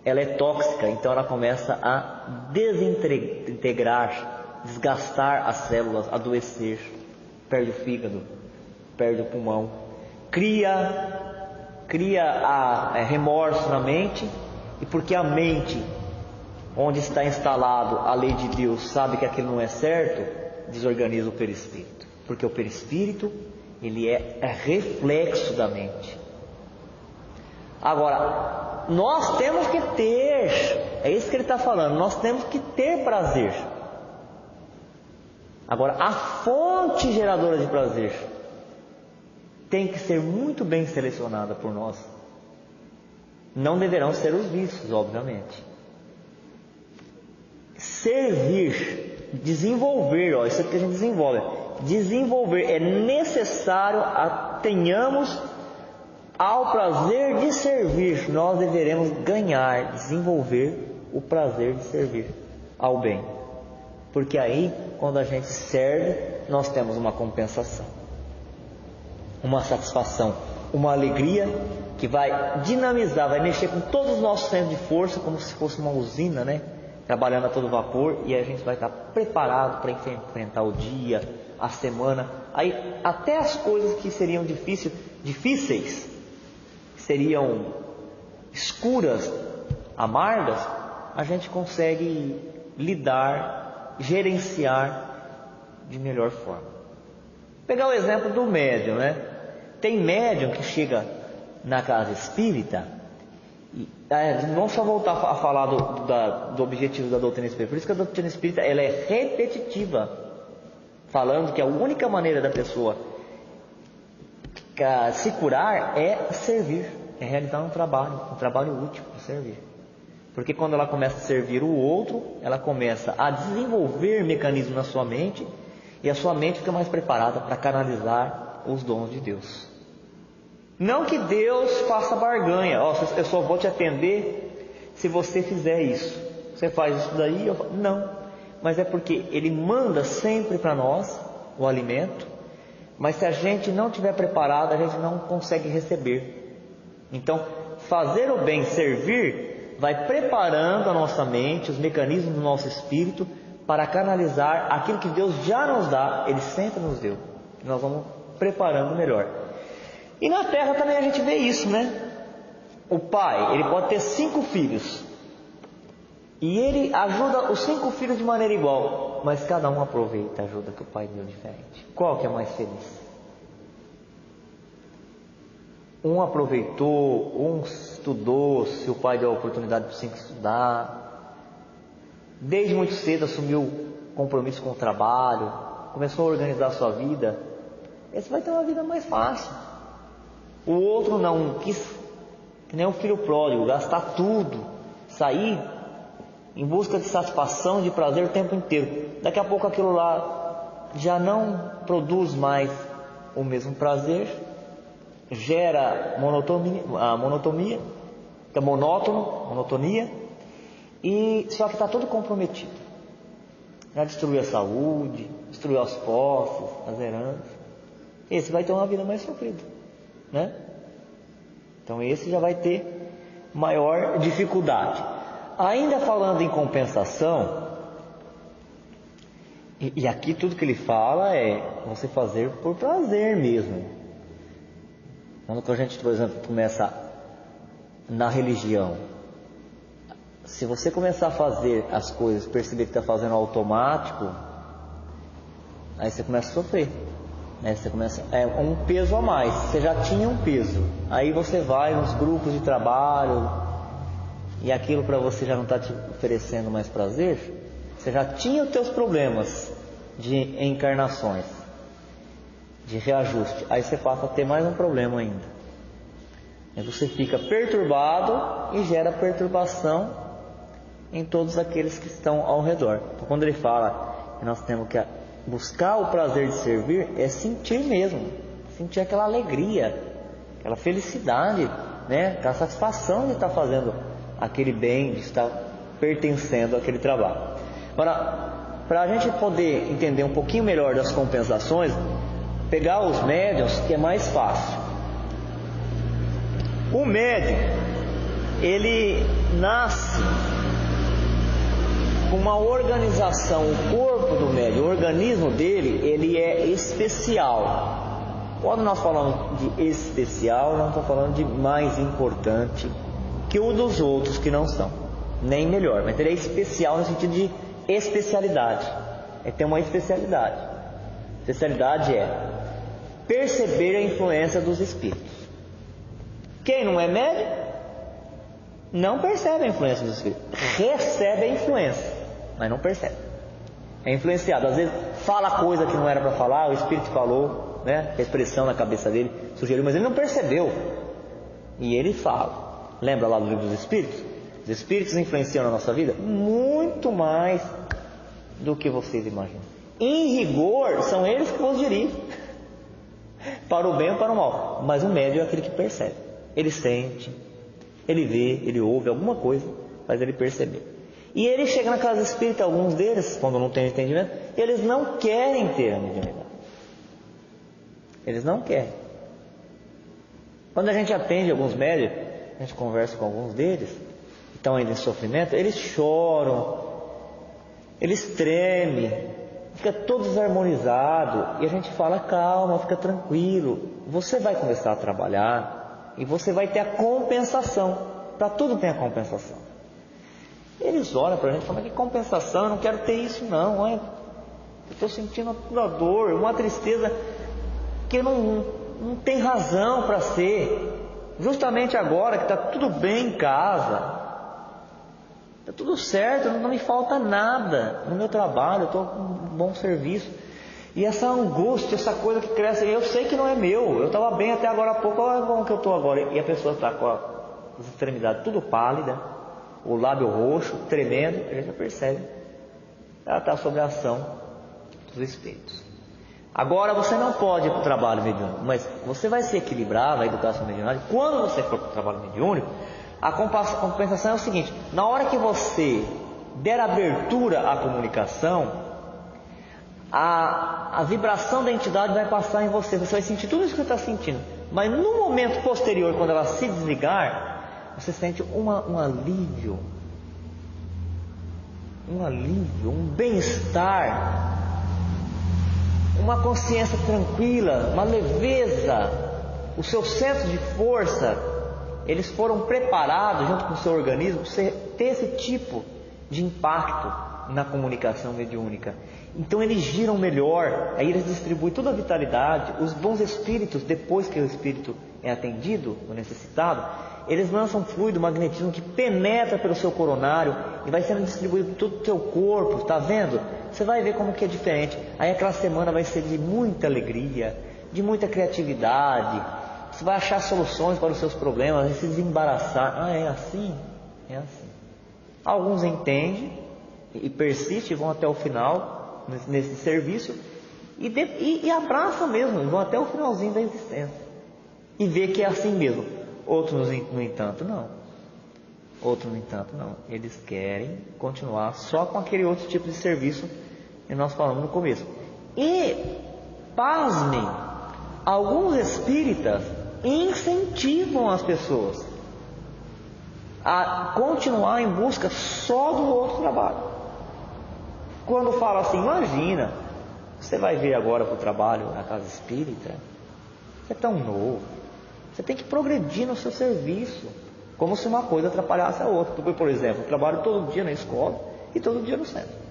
ela é tóxica, então ela começa a desintegrar, desgastar as células, adoecer. Perde o fígado, perde o pulmão, cria remorso na mente, e porque a mente, onde está instalado a lei de Deus, sabe que aquilo não é certo, desorganiza o perispírito, porque o perispírito ele é reflexo da mente. Agora, nós temos que ter, é isso que ele está falando, nós temos que ter prazer. Agora, a fonte geradora de prazer tem que ser muito bem selecionada por nós. Não deverão ser os vícios, obviamente. Servir, desenvolver, isso aqui que a gente desenvolve. Desenvolver, é necessário tenhamos ao prazer de servir. Nós deveremos ganhar, desenvolver o prazer de servir ao bem. Porque aí, quando a gente serve, nós temos uma compensação, uma satisfação, uma alegria que vai dinamizar, vai mexer com todos os nossos centros de força, como se fosse uma usina, né? Trabalhando a todo vapor, e a gente vai estar preparado para enfrentar o dia, a semana. Aí, até as coisas que seriam difíceis, seriam escuras, amargas, a gente consegue lidar, gerenciar de melhor forma. Pegar o exemplo do médium, né? Tem médium que chega na casa espírita, e não só voltar a falar do objetivo da doutrina espírita, por isso que a doutrina espírita ela é repetitiva, falando que a única maneira da pessoa se curar é servir, é realizar um trabalho útil de servir. Porque quando ela começa a servir o outro, ela começa a desenvolver mecanismos na sua mente, e a sua mente fica mais preparada para canalizar os dons de Deus. Não que Deus faça barganha, eu só vou te atender se você fizer isso. Você faz isso daí? Não, mas é porque Ele manda sempre para nós o alimento, mas se a gente não estiver preparado, a gente não consegue receber. Então, fazer o bem, servir, vai preparando a nossa mente, os mecanismos do nosso espírito, para canalizar aquilo que Deus já nos dá, Ele sempre nos deu. Nós vamos preparando melhor. E na terra também a gente vê isso, né? O pai, ele pode ter 5 filhos, e ele ajuda os 5 filhos de maneira igual, mas cada um aproveita a ajuda que o pai deu diferente. Qual que é mais feliz? Um aproveitou, um estudou, se o pai deu a oportunidade para os 5 estudar, desde muito cedo assumiu compromisso com o trabalho, começou a organizar a sua vida. Esse vai ter uma vida mais fácil. O outro não, quis, que nem o filho pródigo, gastar tudo, sair em busca de satisfação, de prazer o tempo inteiro. Daqui a pouco aquilo lá já não produz mais o mesmo prazer, gera monotonia, é monotonia, e só que está todo comprometido. Já destruiu a saúde, destruiu as posses, as heranças. Esse vai ter uma vida mais sofrida, né? Então esse já vai ter maior dificuldade. Ainda falando em compensação, e aqui tudo que ele fala é você fazer por prazer mesmo. Quando a gente, por exemplo, começa na religião, se você começar a fazer as coisas, perceber que está fazendo automático, aí você começa a sofrer. Você começa, é um peso a mais. Você já tinha um peso, aí você vai nos grupos de trabalho e aquilo para você já não está te oferecendo mais prazer. Você já tinha os teus problemas de encarnações, de reajuste, aí você passa a ter mais um problema ainda. Aí você fica perturbado e gera perturbação em todos aqueles que estão ao redor. Então, quando ele fala que nós temos que buscar o prazer de servir, é sentir mesmo, sentir aquela alegria, aquela felicidade, né? Aquela satisfação de estar fazendo aquele bem, de estar pertencendo àquele trabalho. Agora, para a gente poder entender um pouquinho melhor das compensações, pegar os médiuns, que é mais fácil. O médium, ele nasce com uma organização, o corpo do médium, o organismo dele, ele é especial. Quando nós falamos de especial, não estou falando de mais importante que o dos outros que não são, nem melhor, mas ele é especial no sentido de especialidade. Ele tem uma especialidade. A especialidade é perceber a influência dos espíritos. Quem não é médium não percebe a influência dos espíritos, recebe a influência, mas não percebe. É influenciado, às vezes fala coisa que não era para falar, o espírito falou, né? A expressão na cabeça dele sugeriu, mas ele não percebeu, e ele fala. Lembra lá do livro dos espíritos? Os espíritos influenciam na nossa vida muito mais do que vocês imaginam. Em rigor, são eles que vos dirigem, para o bem ou para o mal. Mas o médium é aquele que percebe. Ele sente, ele vê, ele ouve alguma coisa, faz ele perceber. E ele chega na casa espírita, alguns deles, quando não tem entendimento, eles não querem ter a mediunidade. Eles não querem. Quando a gente atende alguns médiuns, a gente conversa com alguns deles, que estão ainda em sofrimento, eles choram, eles tremem, fica todo desarmonizado, e a gente fala, calma, fica tranquilo, você vai começar a trabalhar, e você vai ter a compensação. Para tudo tem a compensação. Eles olham para a gente e falam, que compensação, eu não quero ter isso não. Olha, eu estou sentindo uma dor, uma tristeza que não tem razão para ser. Justamente agora que está tudo bem em casa, está tudo certo, não me falta nada no meu trabalho, eu estou com um bom serviço. E essa angústia, essa coisa que cresce, eu sei que não é meu, eu estava bem até agora há pouco, olha como que eu estou agora. E a pessoa está com as extremidades tudo pálida, o lábio roxo, tremendo, a gente já percebe. Ela está sob a ação dos espíritos. Agora você não pode ir para o trabalho mediúnico, mas você vai se equilibrar na educação mediúnica. Quando você for para o trabalho mediúnico, a compensação é o seguinte: na hora que você der abertura à comunicação, a vibração da entidade vai passar em você. Você vai sentir tudo isso que você está sentindo. Mas no momento posterior, quando ela se desligar, você sente um alívio, um bem-estar, uma consciência tranquila, uma leveza. O seu centro de força, eles foram preparados junto com o seu organismo para você ter esse tipo de impacto na comunicação mediúnica. Então eles giram melhor, aí eles distribuem toda a vitalidade. Os bons espíritos, depois que o espírito é atendido, o necessitado, eles lançam fluido magnetismo que penetra pelo seu coronário e vai sendo distribuído por todo o seu corpo, está vendo? Você vai ver como que é diferente. Aí aquela semana vai ser de muita alegria, de muita criatividade. Você vai achar soluções para os seus problemas, vai se desembaraçar. Ah, é assim? É assim. Alguns entendem e persistem, vão até o final nesse serviço e abraçam mesmo, vão até o finalzinho da existência e vê que é assim mesmo. Outros, no entanto, não. Eles querem continuar só com aquele outro tipo de serviço que nós falamos no começo. E, pasmem, alguns espíritas incentivam as pessoas a continuar em busca só do outro trabalho. Quando fala assim: imagina, você vai vir agora para o trabalho na casa espírita, você é tão novo, você tem que progredir no seu serviço, como se uma coisa atrapalhasse a outra. Porque, por exemplo, eu trabalho todo dia na escola e todo dia no centro.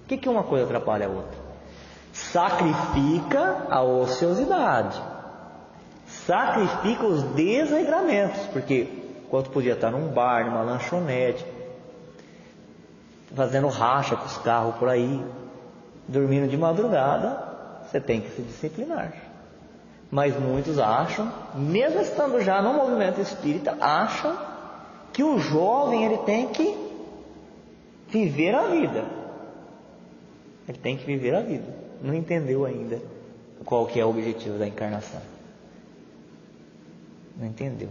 O que uma coisa atrapalha a outra? Sacrifica a ociosidade, sacrifica os desregramentos, porque enquanto podia estar num bar, numa lanchonete, fazendo racha com os carros por aí, dormindo de madrugada, você tem que se disciplinar. Mas muitos acham, mesmo estando já no movimento espírita, acham que o jovem ele tem que viver a vida. Ele tem que viver a vida. Não entendeu ainda qual que é o objetivo da encarnação. Não entendeu.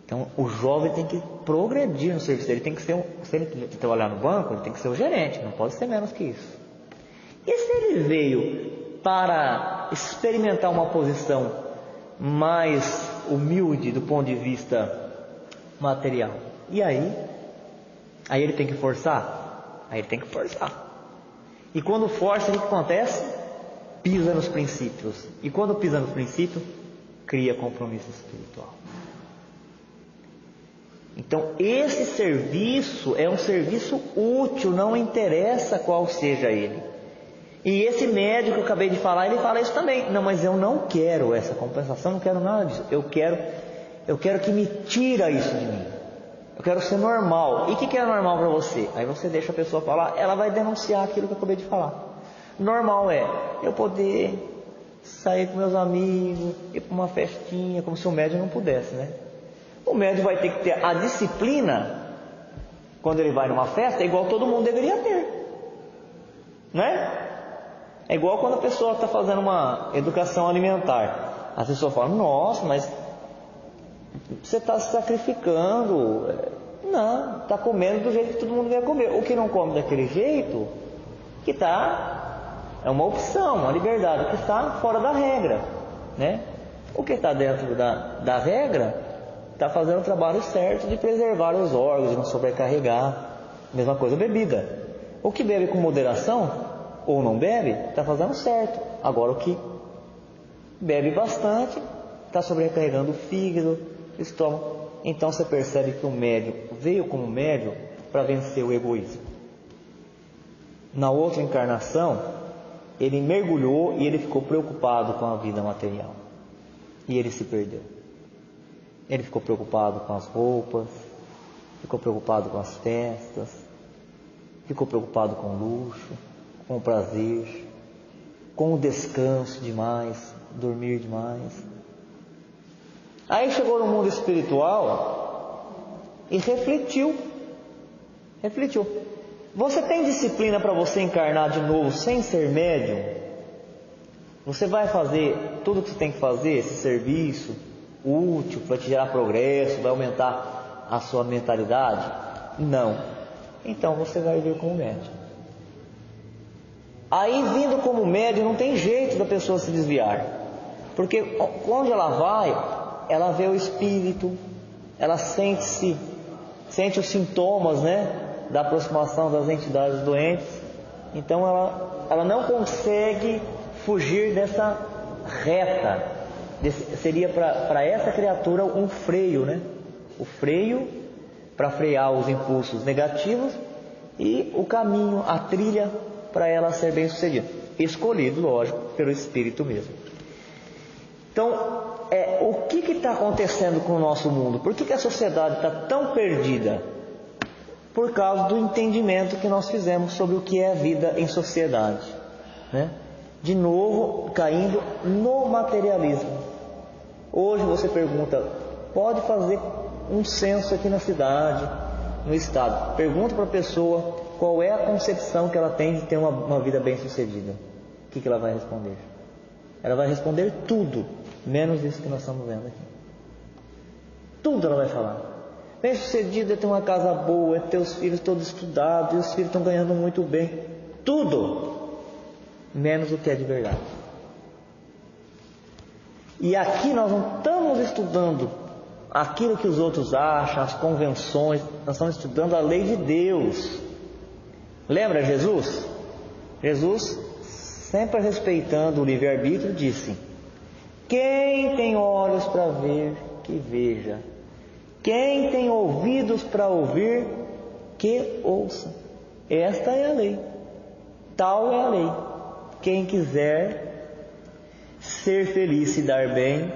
Então, o jovem tem que progredir no serviço. Ele tem que ser, se ele trabalhar no banco, ele tem que ser o gerente, não pode ser menos que isso. E se ele veio para experimentar uma posição mais humilde do ponto de vista material? E aí? Aí ele tem que forçar? Aí ele tem que forçar. E quando força, o que acontece? Pisa nos princípios. E quando pisa nos princípios, cria compromisso espiritual. Então, esse serviço é um serviço útil, não interessa qual seja ele. E esse médico que eu acabei de falar, ele fala isso também. Não, mas eu não quero essa compensação, não quero nada disso. Eu quero que me tira isso de mim. Eu quero ser normal. E o que é normal para você? Aí você deixa a pessoa falar, ela vai denunciar aquilo que eu acabei de falar. Normal é eu poder sair com meus amigos, ir para uma festinha, como se o médico não pudesse, né? O médico vai ter que ter a disciplina, quando ele vai numa festa, é igual todo mundo deveria ter, né? É igual quando a pessoa está fazendo uma educação alimentar. A pessoa fala: nossa, mas você está se sacrificando. Não, está comendo do jeito que todo mundo deve comer. O que não come daquele jeito, que é uma opção, uma liberdade, o que está fora da regra, né? O que está dentro da regra está fazendo o trabalho certo de preservar os órgãos, de não sobrecarregar. Mesma coisa, bebida. O que bebe com moderação ou não bebe, está fazendo certo. Agora, o que bebe bastante, está sobrecarregando o fígado, o estômago. Então você percebe que o médium veio como médium para vencer o egoísmo. Na outra encarnação, ele mergulhou e ele ficou preocupado com a vida material. E ele se perdeu. Ele ficou preocupado com as roupas, ficou preocupado com as festas, ficou preocupado com o luxo, com o prazer, com o descanso demais, dormir demais. Aí chegou no mundo espiritual e refletiu. Você tem disciplina para você encarnar de novo sem ser médium? Você vai fazer tudo o que você tem que fazer, esse serviço útil, vai te gerar progresso, vai aumentar a sua mentalidade? Não. Então você vai vir como médium. Aí, vindo como médium, não tem jeito da pessoa se desviar. Porque onde ela vai, ela vê o espírito, ela sente os sintomas, da aproximação das entidades doentes. Então ela não consegue fugir dessa reta. Seria para essa criatura um freio, o freio para frear os impulsos negativos e o caminho, a trilha para ela ser bem sucedida, escolhido, lógico, pelo espírito mesmo. Então, o que está acontecendo com o nosso mundo? Por que a sociedade está tão perdida? Por causa do entendimento que nós fizemos sobre o que é a vida em sociedade, De novo, caindo no materialismo. Hoje você pergunta, pode fazer um censo aqui na cidade, no estado. Pergunta para a pessoa qual é a concepção que ela tem de ter uma vida bem sucedida. O que ela vai responder? Ela vai responder tudo, menos isso que nós estamos vendo aqui. Tudo ela vai falar. Bem sucedido é ter uma casa boa, é ter os filhos todos estudados, e os filhos estão ganhando muito bem. Tudo, menos o que é de verdade. E aqui nós não estamos estudando aquilo que os outros acham, as convenções, nós estamos estudando a lei de Deus. Lembra Jesus? Jesus, sempre respeitando o livre-arbítrio, disse: quem tem olhos para ver, que veja. Quem tem ouvidos para ouvir, que ouça. Esta é a lei. Tal é a lei. Quem quiser ser feliz, se dar bem,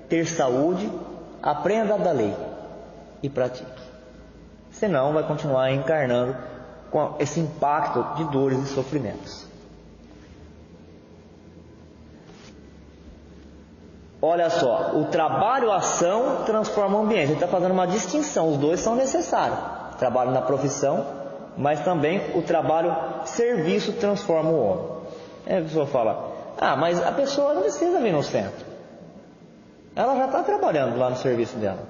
ter saúde, aprenda da lei e pratique. Senão vai continuar encarnando com esse impacto de dores e sofrimentos. Olha só, o trabalho-ação transforma o ambiente. Ele está fazendo uma distinção, os dois são necessários. Trabalho na profissão, mas também o trabalho-serviço transforma o homem. Aí a pessoa fala, mas a pessoa não precisa vir no centro. Ela já está trabalhando lá no serviço dela.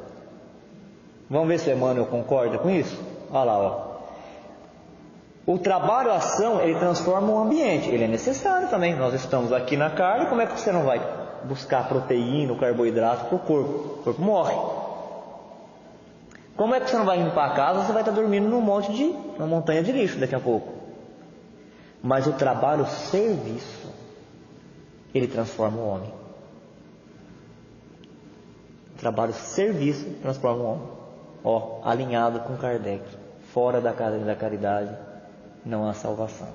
Vamos ver se o Emmanuel concorda com isso? Olha lá, O trabalho-ação, ele transforma o ambiente. Ele é necessário também. Nós estamos aqui na carne, como é que você não vai buscar proteína, o carboidrato para o corpo? O corpo morre. Como é que você não vai limpar a casa? Você vai estar dormindo numa montanha de lixo daqui a pouco. Mas o trabalho-serviço, ele transforma o homem. O trabalho-serviço transforma o homem. Alinhado com Kardec. Fora da caridade não há salvação.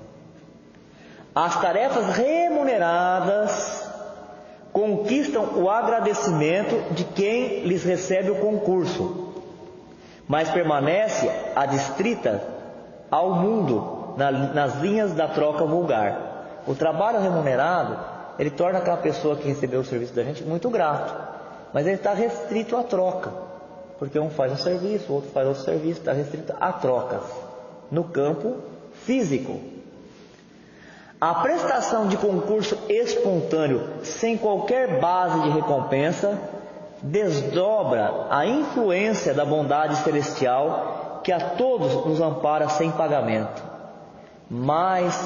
As tarefas remuneradas conquistam o agradecimento de quem lhes recebe o concurso, mas permanece adstrita ao mundo, nas linhas da troca vulgar. O trabalho remunerado, ele torna aquela pessoa que recebeu o serviço da gente muito grato, mas ele está restrito à troca, porque um faz um serviço, o outro faz outro serviço, está restrito a trocas no campo físico. A prestação de concurso espontâneo sem qualquer base de recompensa desdobra a influência da bondade celestial que a todos nos ampara sem pagamento. Mas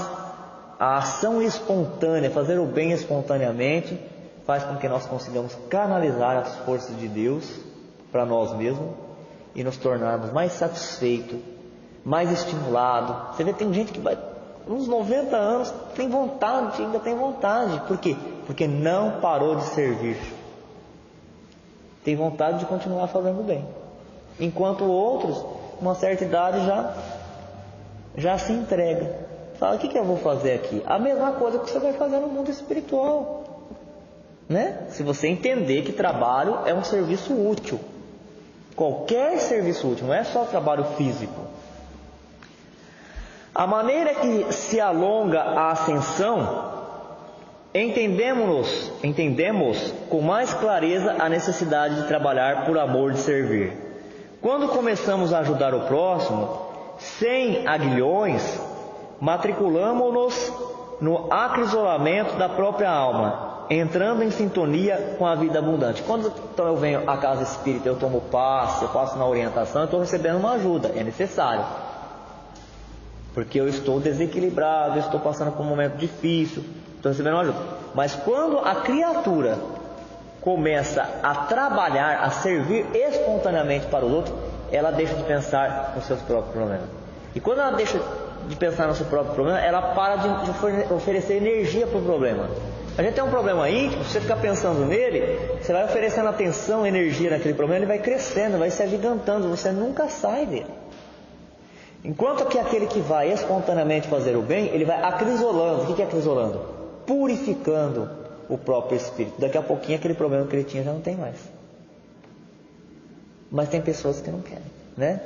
a ação espontânea, fazer o bem espontaneamente, faz com que nós consigamos canalizar as forças de Deus para nós mesmos e nos tornarmos mais satisfeitos, mais estimulados. Você vê, tem gente que vai uns 90 anos, ainda tem vontade. Por quê? Porque não parou de servir. Tem vontade de continuar fazendo bem. Enquanto outros, uma certa idade, já se entrega. Fala, o que eu vou fazer aqui? A mesma coisa que você vai fazer no mundo espiritual. Se você entender que trabalho é um serviço útil. Qualquer serviço útil, não é só trabalho físico. A maneira que se alonga a ascensão, entendemos com mais clareza a necessidade de trabalhar por amor de servir. Quando começamos a ajudar o próximo, sem aguilhões, matriculamo-nos no acrisolamento da própria alma, entrando em sintonia com a vida abundante. Quando então eu venho à casa espírita, eu tomo passe, eu passo na orientação, eu estou recebendo uma ajuda, é necessário. Porque eu estou desequilibrado, eu estou passando por um momento difícil, estou recebendo uma ajuda. Mas quando a criatura começa a trabalhar, a servir espontaneamente para os outros, ela deixa de pensar nos seus próprios problemas. E quando ela deixa de pensar no seu próprio problema, ela para de oferecer energia para o problema. A gente tem um problema íntimo, se você ficar pensando nele, você vai oferecendo atenção, energia naquele problema, ele vai crescendo, vai se agigantando, você nunca sai dele. Enquanto que aquele que vai espontaneamente fazer o bem, ele vai acrisolando. O que é acrisolando? Purificando o próprio espírito. Daqui a pouquinho aquele problema que ele tinha já não tem mais. Mas tem pessoas que não querem, né?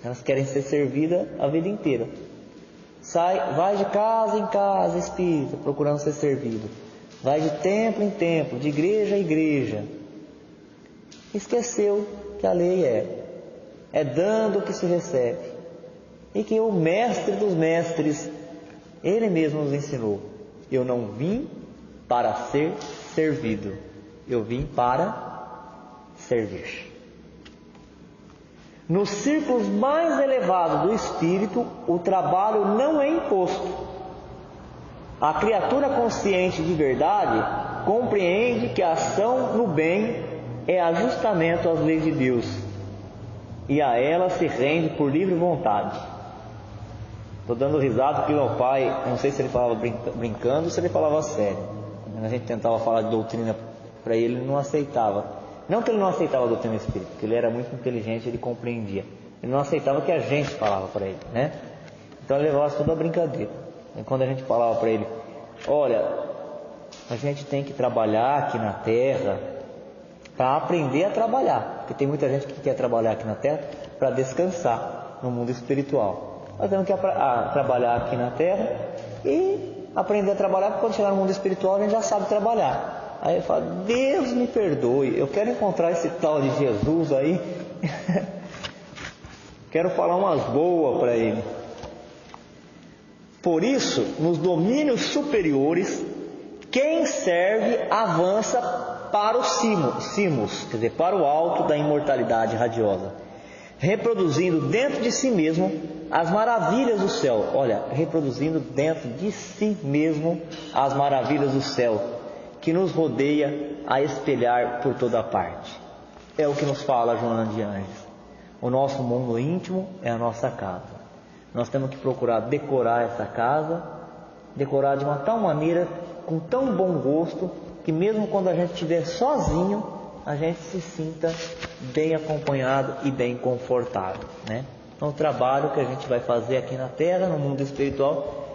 Elas querem ser servidas a vida inteira. Vai de casa em casa espírita, procurando ser servido. Vai de templo em templo, de igreja a igreja. Esqueceu que a lei é dando o que se recebe. E que o mestre dos mestres, ele mesmo nos ensinou: eu não vim para ser servido, eu vim para servir. Nos círculos mais elevados do espírito, o trabalho não é imposto. A criatura consciente de verdade compreende que a ação no bem é ajustamento às leis de Deus, e a ela se rende por livre vontade. Estou dando risada porque meu pai, não sei se ele falava brincando ou se ele falava sério. Quando a gente tentava falar de doutrina para ele, ele não aceitava. Não que ele não aceitava a doutrina espírita, porque ele era muito inteligente, ele compreendia. Ele não aceitava que a gente falava para ele, né? Então ele levava tudo a brincadeira. E quando a gente falava para ele: olha, a gente tem que trabalhar aqui na Terra para aprender a trabalhar. Porque tem muita gente que quer trabalhar aqui na Terra para descansar no mundo espiritual. Nós temos que trabalhar aqui na Terra e aprender a trabalhar, porque quando chegar no mundo espiritual a gente já sabe trabalhar. Aí ele fala: Deus me perdoe, eu quero encontrar esse tal de Jesus aí. Quero falar umas boas para ele. Por isso, nos domínios superiores, quem serve avança para o cimos, quer dizer, para o alto da imortalidade radiosa, reproduzindo dentro de si mesmo as maravilhas do céu. Olha, reproduzindo dentro de si mesmo as maravilhas do céu, que nos rodeia a espelhar por toda parte. É o que nos fala Joana de Ângeles. O nosso mundo íntimo é a nossa casa. Nós temos que procurar decorar essa casa, decorar de uma tal maneira, com tão bom gosto, que mesmo quando a gente estiver sozinho, a gente se sinta bem acompanhado e bem confortável, né? Então o trabalho que a gente vai fazer aqui na Terra, no mundo espiritual,